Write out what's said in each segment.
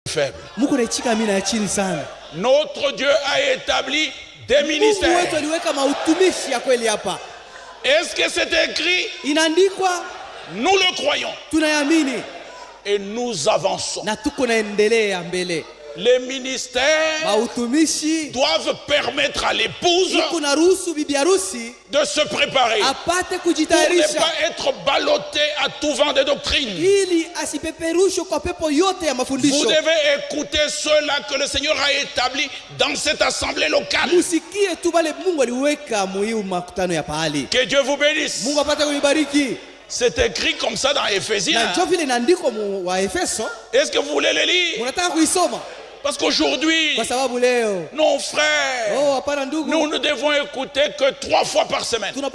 faible. Notre Dieu a établi des ministères. Est-ce que c'est écrit? Nous le croyons. Et nous avançons. Les ministères doivent permettre à l'épouse de se préparer pour ne pas être ballotté à tout vent de doctrine. Vous devez écouter ceux-là que le Seigneur a établis dans cette assemblée locale. Que Dieu vous bénisse. C'est écrit comme ça dans Éphésiens. Est-ce que vous voulez le lire? Parce qu'aujourd'hui, nos frères, nous ne devons écouter que 3 fois par semaine. Bon,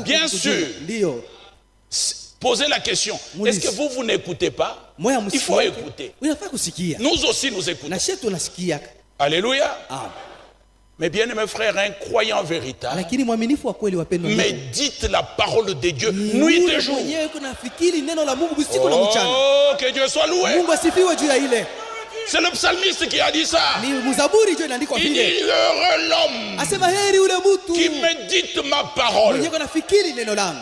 bien sûr, posez la question. Est-ce que vous n'écoutez pas? Il faut écouter. Nous aussi nous écoutons. Alléluia. Mais bien mes frères, un croyant véritable médite la parole de Dieu nuit et jour. Oh, que Dieu soit loué. C'est le psalmiste qui a dit ça. Il dit heureux l'homme qui médite ma parole.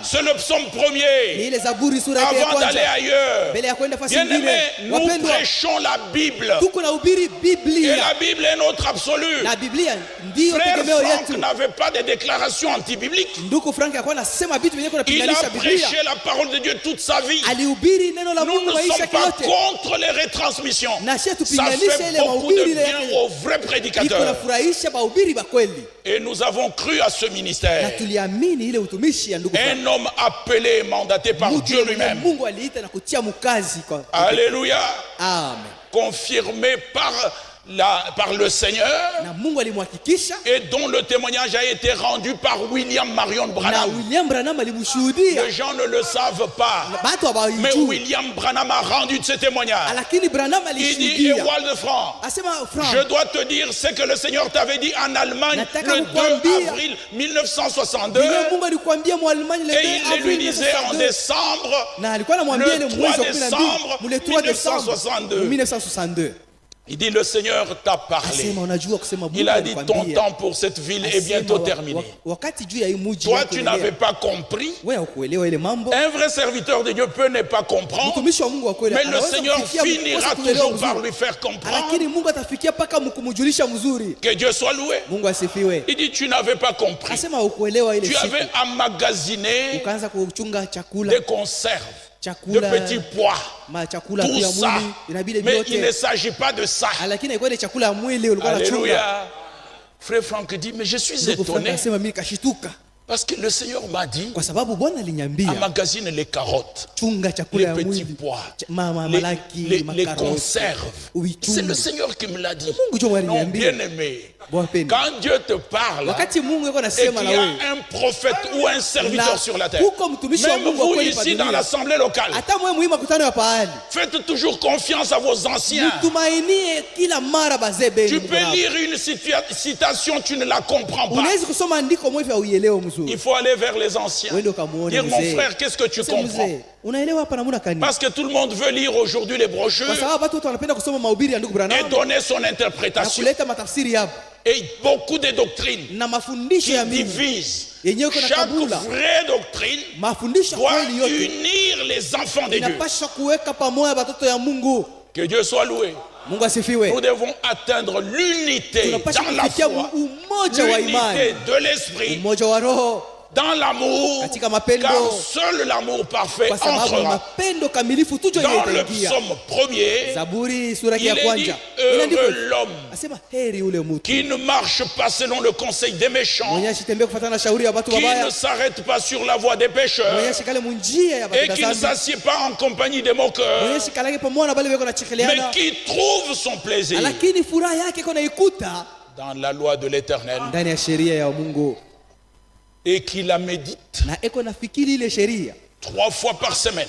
C'est le psaume 1er. Avant d'aller ailleurs, bien aimé, nous prêchons la Bible. Et la Bible est notre absolu. Frère Franck n'avait pas de déclaration anti-biblique. Il a prêché la parole de Dieu toute sa vie. Nous ne sommes pas contre les retransmissions. Ça fait beaucoup de bien aux vrais prédicateurs. Et nous avons cru à ce ministère. Un homme appelé et mandaté par Dieu lui-même. Alléluia. Confirmé par le Seigneur et dont le témoignage a été rendu par William Marion Branham. Les gens ne le savent pas, mais William Branham a rendu ce témoignage. Il dit, Ewald Franck, je dois te dire ce que le Seigneur t'avait dit en Allemagne le 2 avril 1962 et il lui disait en décembre, le 3 décembre 1962. Il dit, le Seigneur t'a parlé. Il a dit, ton temps pour cette ville est bientôt terminé. Toi, tu n'avais pas compris. Un vrai serviteur de Dieu peut ne pas comprendre. Mais le Seigneur finira toujours par lui faire comprendre. Que Dieu soit loué. Il dit, tu n'avais pas compris. Tu avais emmagasiné des conserves, de petits pois, tout ça. Mais il ne s'agit pas de ça. Alléluia. Frère Franck dit, mais je suis étonné. Parce que le Seigneur m'a dit, emmagasine les carottes, les petits pois, les conserves. C'est le Seigneur qui me l'a dit. Non, bien aimé. Quand Dieu te parle et qu'il y a un prophète ou un serviteur sur la terre, même vous ici dans l'assemblée locale, faites toujours confiance à vos anciens. Tu peux lire une citation, tu ne la comprends pas. Il faut aller vers les anciens. Dire, mon frère, qu'est-ce que tu comprends? Parce que tout le monde veut lire aujourd'hui les brochures et donner son interprétation. Et beaucoup de doctrines qui divisent. Chaque vraie doctrine doit unir les enfants de Dieu. Que Dieu soit loué. Nous devons atteindre l'unité dans la foi, l'unité de l'esprit, dans l'amour, car seul l'amour parfait entrera. Dans le psaume 1er, il est dit, heureux l'homme qui ne marche pas selon le conseil des méchants, qui ne s'arrête pas sur la voie des pécheurs et qui ne s'assied pas en compagnie des moqueurs, mais qui trouve son plaisir dans la loi de l'Éternel et qui la médite 3 fois par semaine.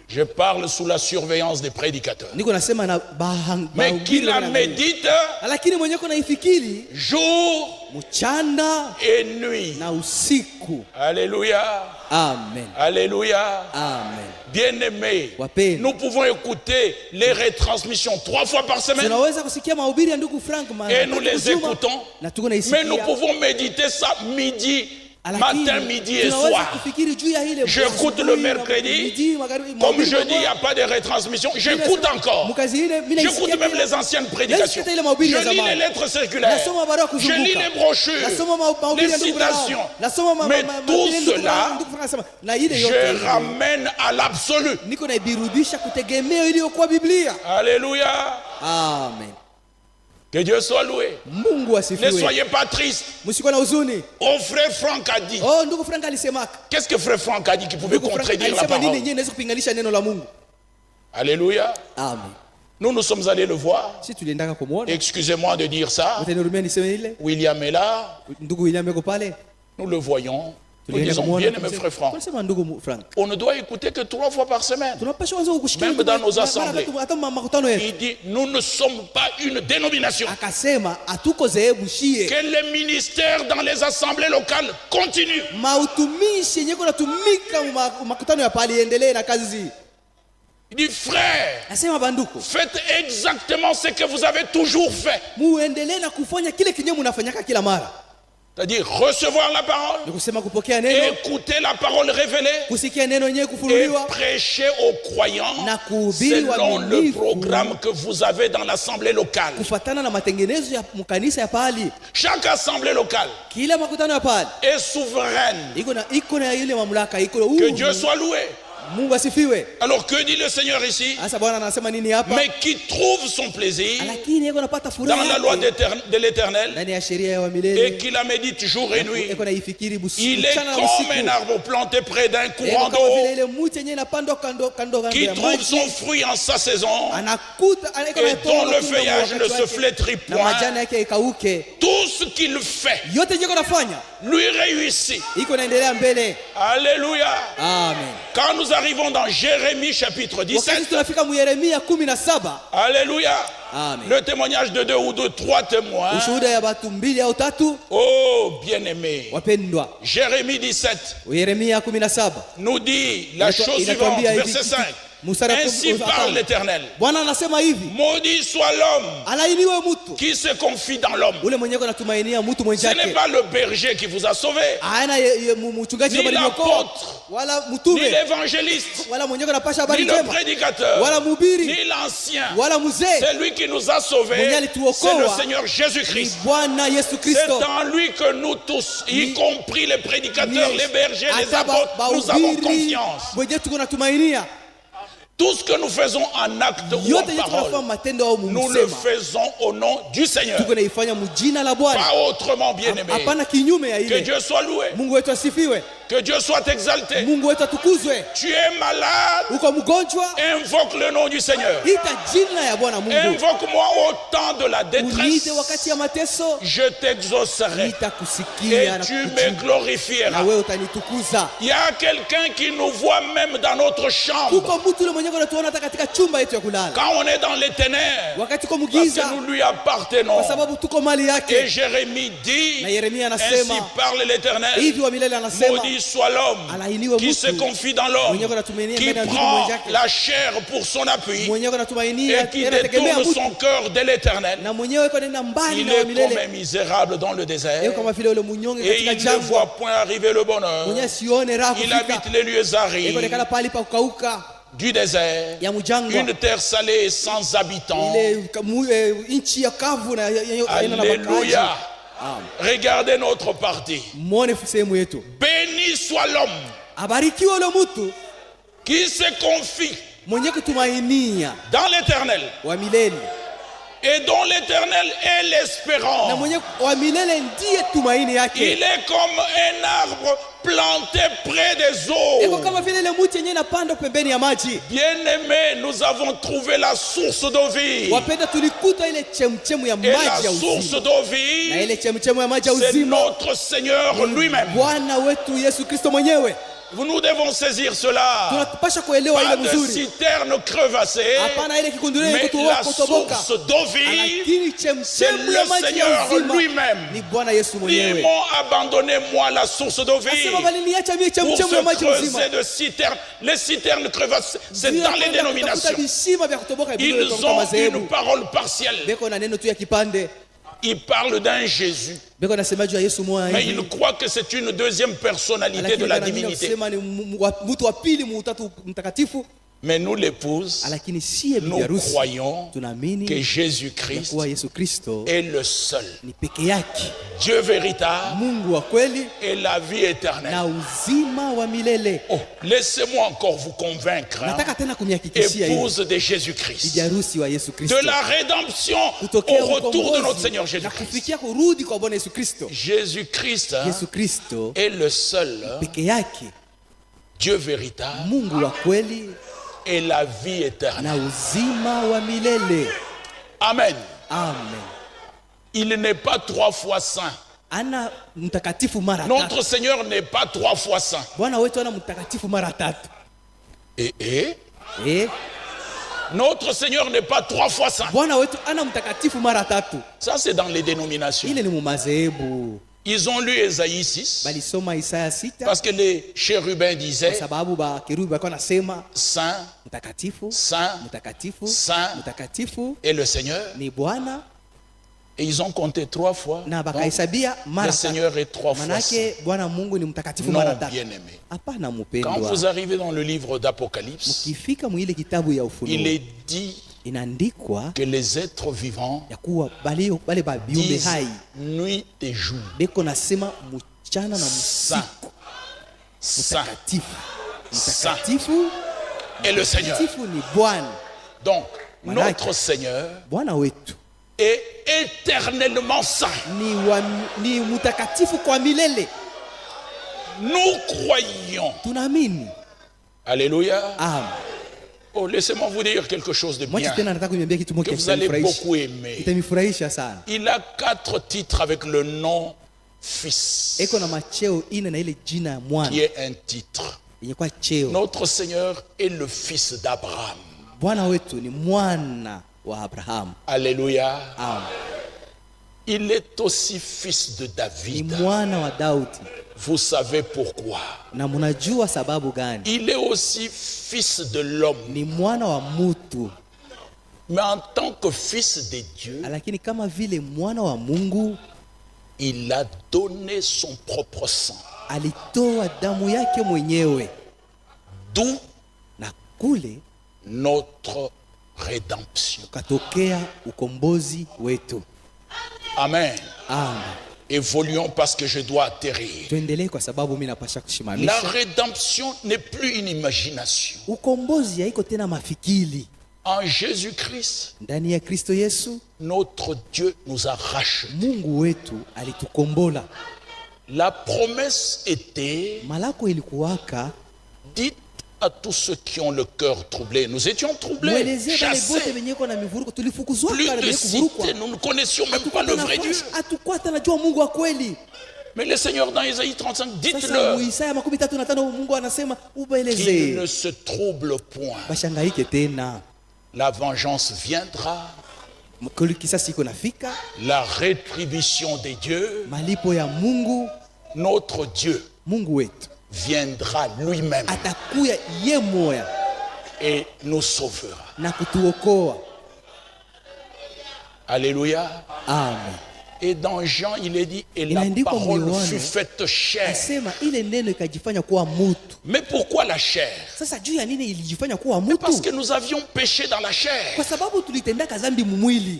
Je parle sous la surveillance des prédicateurs. Mais qui la médite jour et nuit. Alléluia. Amen. Alléluia. Amen. Bien-aimés, nous pouvons écouter les retransmissions 3 fois par semaine. Et nous les écoutons. Mais nous pouvons méditer ça midi. Matin, midi et soir. J'écoute le mercredi. Comme jeudi, il n'y a pas de retransmission. J'écoute encore. J'écoute même les anciennes prédications. Je lis les lettres circulaires. Je lis les brochures. Les citations. Mais tout cela, je ramène à l'absolu. Alléluia. Amen. Que Dieu soit loué. Ne soyez pas tristes. Oh, frère Franck a dit. Qu'est-ce que frère Franck a dit qui pouvait contredire la parole? Alléluia. Amen. Nous sommes allés le voir. Excusez-moi de dire ça. William est là. Nous le voyons. Nous disons bien, mes frères Franck, on ne doit écouter que 3 fois par semaine. Même dans nos assemblées. Il dit, nous ne sommes pas une dénomination. Que les ministères dans les assemblées locales continuent. Il dit, frère, faites exactement ce que vous avez toujours fait. C'est-à-dire recevoir la parole, écouter la parole révélée et prêcher aux croyants selon le programme que vous avez dans l'assemblée locale. Chaque assemblée locale est souveraine. Que Dieu soit loué. Alors que dit le Seigneur ici? Mais qui trouve son plaisir dans la loi de l'Éternel et qui la médite jour et nuit. Il est comme un arbre planté près d'un courant d'eau qui trouve son fruit en sa saison et dont le feuillage ne se flétrit point. Tout ce qu'il fait lui réussit. Alléluia. Amen. Quand nous arrivons dans Jérémie chapitre 17, alléluia. Amen. Le témoignage de 2 ou de 3 témoins. Oh bien-aimé, Jérémie 17 nous dit la chose suivante, verset 5. Ainsi parle l'Éternel. Maudit soit l'homme qui se confie dans l'homme. Ce n'est pas le berger qui vous a sauvé, ni l'apôtre, ni l'évangéliste, ni le prédicateur, ni l'ancien. C'est lui qui nous a sauvés. C'est le Seigneur Jésus-Christ. C'est en lui que nous tous, y compris les prédicateurs, les bergers, les apôtres, nous avons confiance. Tout ce que nous faisons en acte ou en parole, nous le faisons au nom du Seigneur. Pas autrement, bien-aimé. Que Dieu soit loué. Que Dieu soit exalté. Tu es malade. Invoque le nom du Seigneur. Invoque-moi au temps de la détresse. Je t'exaucerai. Et tu me glorifieras. Il y a quelqu'un qui nous voit même dans notre chambre. Quand on est dans les ténèbres, parce que nous lui appartenons. Et Jérémie dit, ainsi parle l'Éternel, maudit soit l'homme qui se confie dans l'homme, qui prend la chair pour son appui et qui détourne son cœur de l'Éternel. Il est comme un misérable dans le désert et il ne voit point arriver le bonheur. Il habite les lieux arides du désert, une terre salée et sans habitants. Alléluia. Regardez notre partie. Béni soit l'homme qui se confie dans l'Éternel et dont l'Éternel est l'espérance. Il est comme un arbre planté près des eaux. Bien-aimés, nous avons trouvé la source d'eau vive. Et la source d'eau vive, c'est notre Seigneur lui-même. Nous devons saisir cela. Pas de citerne crevassée, mais la source d'eau vive, c'est le Seigneur lui-même. Ils m'ont abandonné, moi, la source d'eau vive, pour se creuser de citernes. Les citernes crevassées, c'est dans les dénominations. Ils ont une parole partielle. Il parle d'un Jésus, mais il croit que c'est une deuxième personnalité de la divinité. Mais nous, l'épouse, nous croyons que Jésus-Christ est le seul Dieu véritable et la vie éternelle. Oh, laissez-moi encore vous convaincre, épouse de Jésus-Christ, de la rédemption au retour de notre Seigneur Jésus-Christ. Jésus-Christ est le seul Dieu véritable et la vie éternelle. Amen. Amen. Il n'est pas 3 fois saint. Notre Seigneur n'est pas 3 fois saint. Et notre Seigneur n'est pas 3 fois saint. Ça, c'est dans les dénominations. Ils ont lu Ésaïe 6 parce que les chérubins disaient Saint, Saint, Saint et le Seigneur. Et ils ont compté 3 fois. Donc, le Seigneur est 3 fois saint. Non, bien-aimé. Quand vous arrivez dans le livre d'Apocalypse, il est dit que les êtres vivants disent nuit et jour Saint, Saint, Saint et le Seigneur. Donc notre Seigneur est éternellement saint. Nous croyons. Alléluia. Amen. Oh, laissez-moi vous dire quelque chose de bien que vous allez beaucoup aimer. Il a 4 titres avec le nom Fils, qui est un titre. Notre Seigneur est le fils d'Abraham. Alléluia. Amen. Il est aussi fils de David. Vous savez pourquoi? Il est aussi fils de l'homme. Mais en tant que fils de Dieu, il a donné son propre sang. D'où notre rédemption. Amen. Amen. Évoluons parce que je dois atterrir. La rédemption n'est plus une imagination. En Jésus-Christ, notre Dieu nous a rachetés. La promesse était, dites à tous ceux qui ont le cœur troublé. Nous étions troublés, chassés. Plus de cité, nous ne connaissions même pas le vrai Dieu. Mais le Seigneur dans Ésaïe 35, dites-le qu'il ne se trouble point. La vengeance viendra. La rétribution des dieux. Notre Dieu viendra lui-même et nous sauvera. Alléluia. Amen. Et dans Jean, il est dit, et la parole fut faite chair. Mais pourquoi la chair? Parce que nous avions péché dans la chair.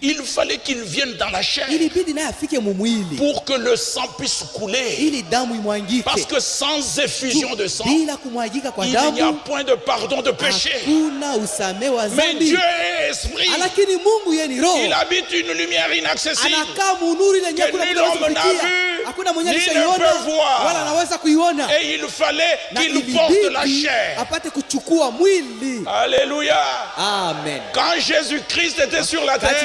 Il fallait qu'il vienne dans la chair pour que le sang puisse couler. Parce que sans effusion de sang, il n'y a point de pardon de péché. Mais Dieu est esprit. Il habite une lumière inaccessible que nul homme n'a vu, ni ne peut voir. Et il fallait qu'il porte la chair. Alléluia. Amen. Quand Jésus-Christ était sur la terre,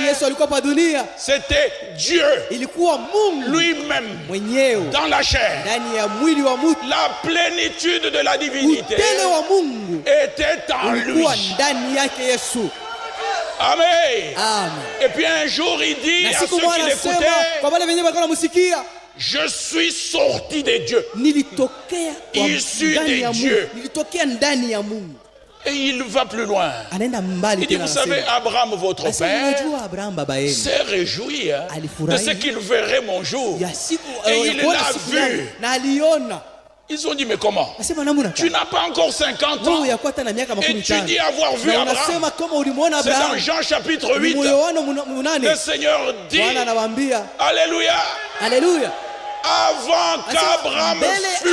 c'était Dieu lui-même dans la chair. La plénitude de la divinité était en lui. Amen. Et puis un jour il dit à ceux qui l'écoutaient, je suis sorti des dieux, issu des dieux. Et il va plus loin. Il dit, vous savez, Abraham, votre père, s'est réjoui de ce qu'il verrait mon jour. Et il l'a vu. Ils ont dit, mais comment? Tu n'as pas encore 50 ans et tu dis avoir vu Abraham. C'est dans Jean chapitre 8. Le Seigneur dit, Alléluia. Alléluia. Avant qu'Abraham fût.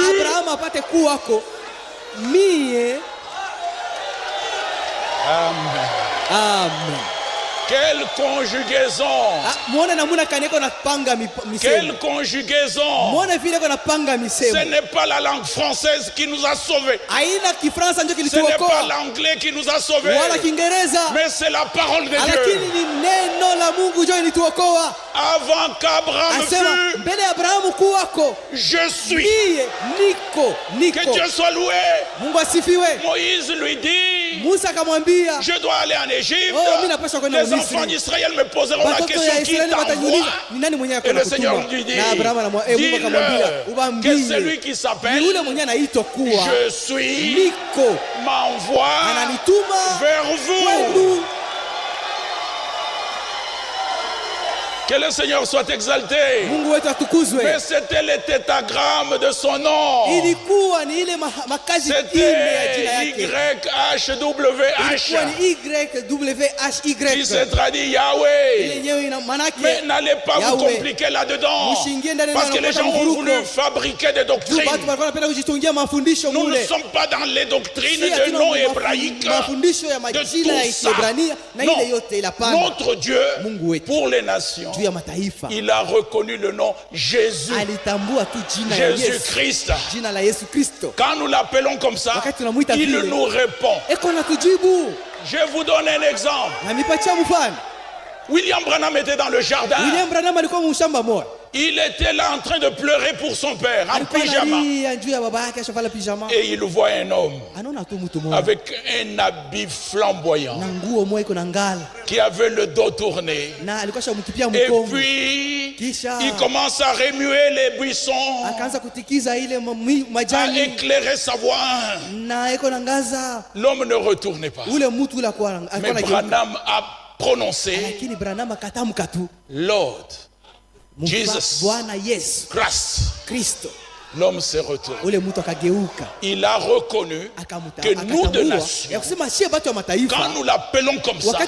Amen. Amen. Quelle conjugaison! Quelle conjugaison! Ce n'est pas la langue française qui nous a sauvés. Ce n'est pas l'anglais qui nous a sauvés. Mais c'est la parole de Dieu. Avant qu'Abraham fût, je suis. Que Dieu soit loué. Moïse lui dit, je dois aller en Égypte. Les enfants d'Israël me poseront la question, qui t'envoie? Et le Seigneur lui dit, dis-le que celui qui s'appelle je suis m'envoie vers vous. Que le Seigneur soit exalté. Mais c'était le tétragramme de son nom. C'était YHWH. Qui se traduit Yahweh. Mais n'allez pas vous compliquer là-dedans. Parce que les gens ont voulu fabriquer des doctrines. Nous ne sommes pas dans les doctrines de noms hébraïques. De tout ça. Non. Notre Dieu, pour les nations, il a reconnu le nom Jésus. Jésus-Christ. Quand nous l'appelons comme ça, il nous répond. Je vous donne un exemple. William Branham était dans le jardin. Il était là en train de pleurer pour son père, en pyjama. Et il voit un homme avec un habit flamboyant qui avait le dos tourné. Et puis, il commence à remuer les buissons, à éclairer sa voix. L'homme ne retournait pas. Mais Branham a prononcé Lord Jesus Christ. L'homme s'est retourné. Il a reconnu que nous de nation, quand nous l'appelons comme ça,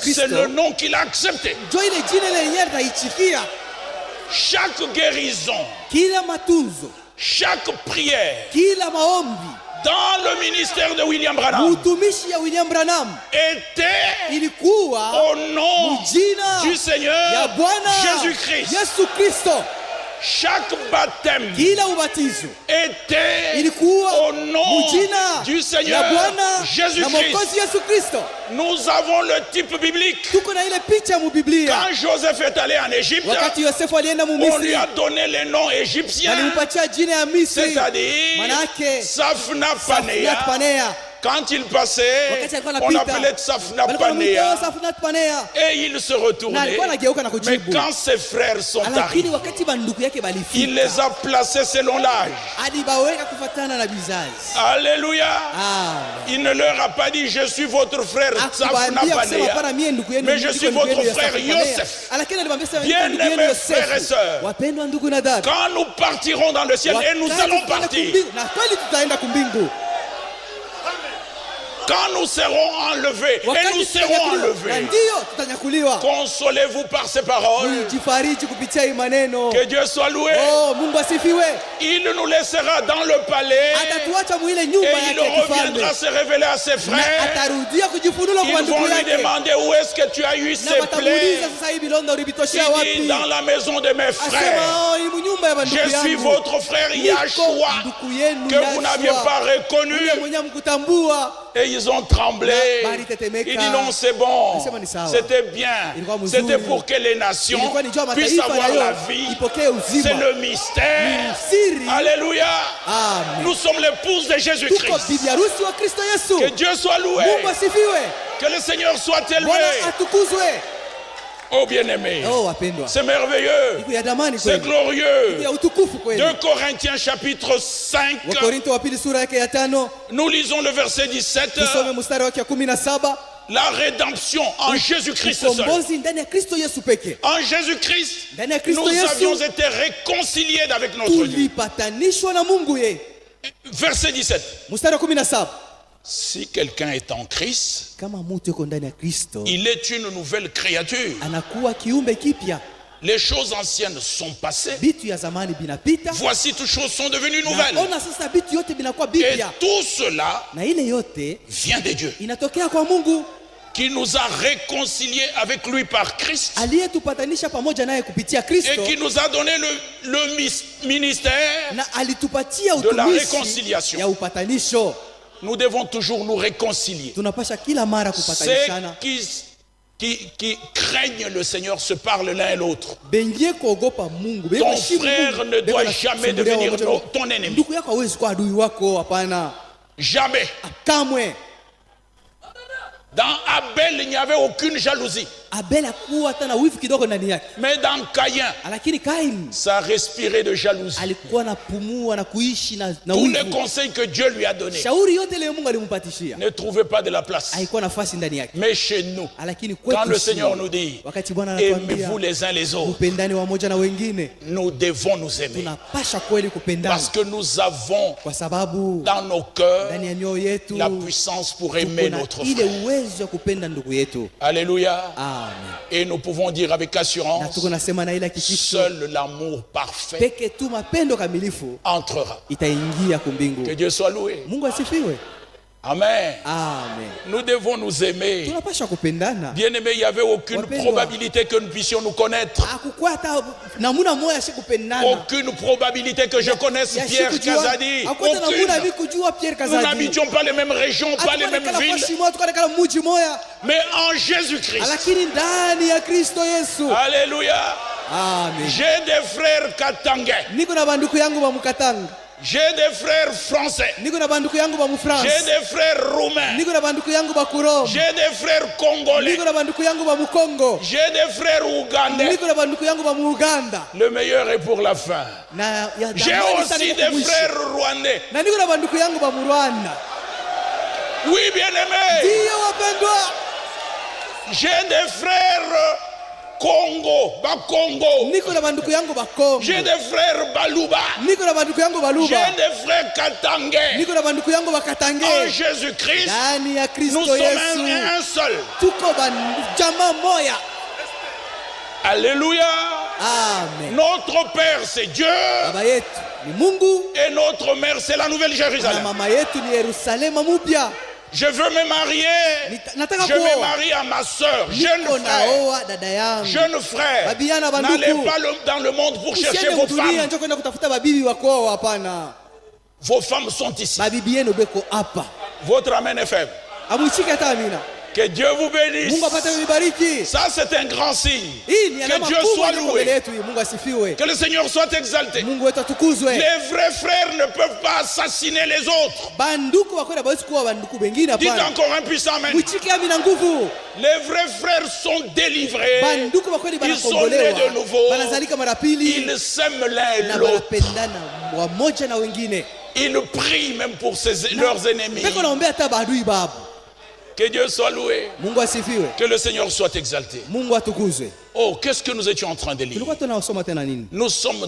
c'est le nom qu'il a accepté. Chaque guérison, chaque prière dans le ministère de William Branham était au nom du Seigneur Jésus-Christ. Chaque baptême était au nom du Seigneur Jésus-Christ. Nous avons le type biblique. Quand Joseph est allé en Égypte, on lui a donné les noms égyptiens, c'est-à-dire Safna Panéa. Quand il passait, on appelait Safna Panéa. Et il se retournait. Mais quand ses frères sont arrivés, il les a placés selon l'âge. Alléluia. Il ne leur a pas dit, je suis votre frère Safna Panéa, mais je suis votre frère Yosef. Bien-aimés frères et sœurs, quand nous partirons dans le ciel, et nous allons partir, quand nous serons enlevés, et nous serons enlevés, consolez-vous par ces paroles. Que Dieu soit loué. Il nous laissera dans le palais et il reviendra se révéler à ses frères. Ils vont lui demander où est-ce que tu as eu ces plaies. Il dit dans la maison de mes frères. Je suis votre frère Yahshua que vous n'aviez pas reconnu. Et ils ont tremblé. Il dit non, c'est bon. C'était bien. C'était pour que les nations puissent avoir la vie. C'est le mystère. Alléluia. Nous sommes l'épouse de Jésus-Christ. Que Dieu soit loué. Que le Seigneur soit élevé. Oh bien-aimé, c'est merveilleux, c'est glorieux. 2 Corinthiens chapitre 5, nous lisons le verset 17. La rédemption en Jésus-Christ seul. En Jésus-Christ, nous avions été réconciliés avec notre Dieu. Verset 17. Si quelqu'un est en Christ, il est une nouvelle créature. Les choses anciennes sont passées. Voici, toutes choses sont devenues nouvelles. Et tout cela vient de Dieu, qui nous a réconciliés avec lui par Christ, et qui nous a donné le ministère de la réconciliation. Nous devons toujours nous réconcilier. Ceux qui craignent le Seigneur se parlent l'un et l'autre. Ton frère ne doit jamais devenir ton ennemi. Jamais. Dans Abel, il n'y avait aucune jalousie. Mais dans Caïn, ça respirait de jalousie. Tous les conseils que Dieu lui a donnés ne trouvaient pas de la place. Mais chez nous, quand le Seigneur nous dit aimez-vous les uns les autres, nous devons nous aimer. Parce que nous avons dans nos cœurs la puissance pour aimer notre frère. Alléluia. Amen. Et nous pouvons dire avec assurance, seul l'amour parfait entrera. Que Dieu soit loué. Amen. Amen. Nous devons nous aimer. Bien aimé, il n'y avait aucune probabilité que nous puissions nous connaître. Aucune probabilité que je connaisse Pierre Kazadi. Nous n'habitions pas les mêmes régions, pas les mêmes villes. Mais en Jésus-Christ. Alléluia. J'ai des frères katangais. J'ai des frères français. J'ai des frères roumains. J'ai des frères congolais. J'ai des frères ougandais. Le meilleur est pour la fin. J'ai aussi des frères rwandais. Oui, bien-aimé. J'ai des frères Congo, Bakongo. J'ai des frères Baluba. J'ai des frères Katangais. En Jésus-Christ, nous sommes un seul. Alléluia. Amen. Notre Père c'est Dieu. Et notre mère c'est la Nouvelle Jérusalem. Je veux me marier. Je me marie à ma soeur. Jeune frère, n'allez pas dans le monde pour chercher vos femmes. Vos femmes sont ici. Votre amen est faible. Que Dieu vous bénisse. Ça c'est un grand signe. Que Dieu soit loué. Que le Seigneur soit exalté. Les vrais frères ne peuvent pas assassiner les autres. Dites encore un puissant amen. Les vrais frères sont délivrés. Ils sont nés de nouveau. Ils s'aiment l'un et l'autre. Ils prient même pour leurs ennemis. Que Dieu soit loué. Que le Seigneur soit exalté. Oh, qu'est-ce que nous étions en train de lire? Nous sommes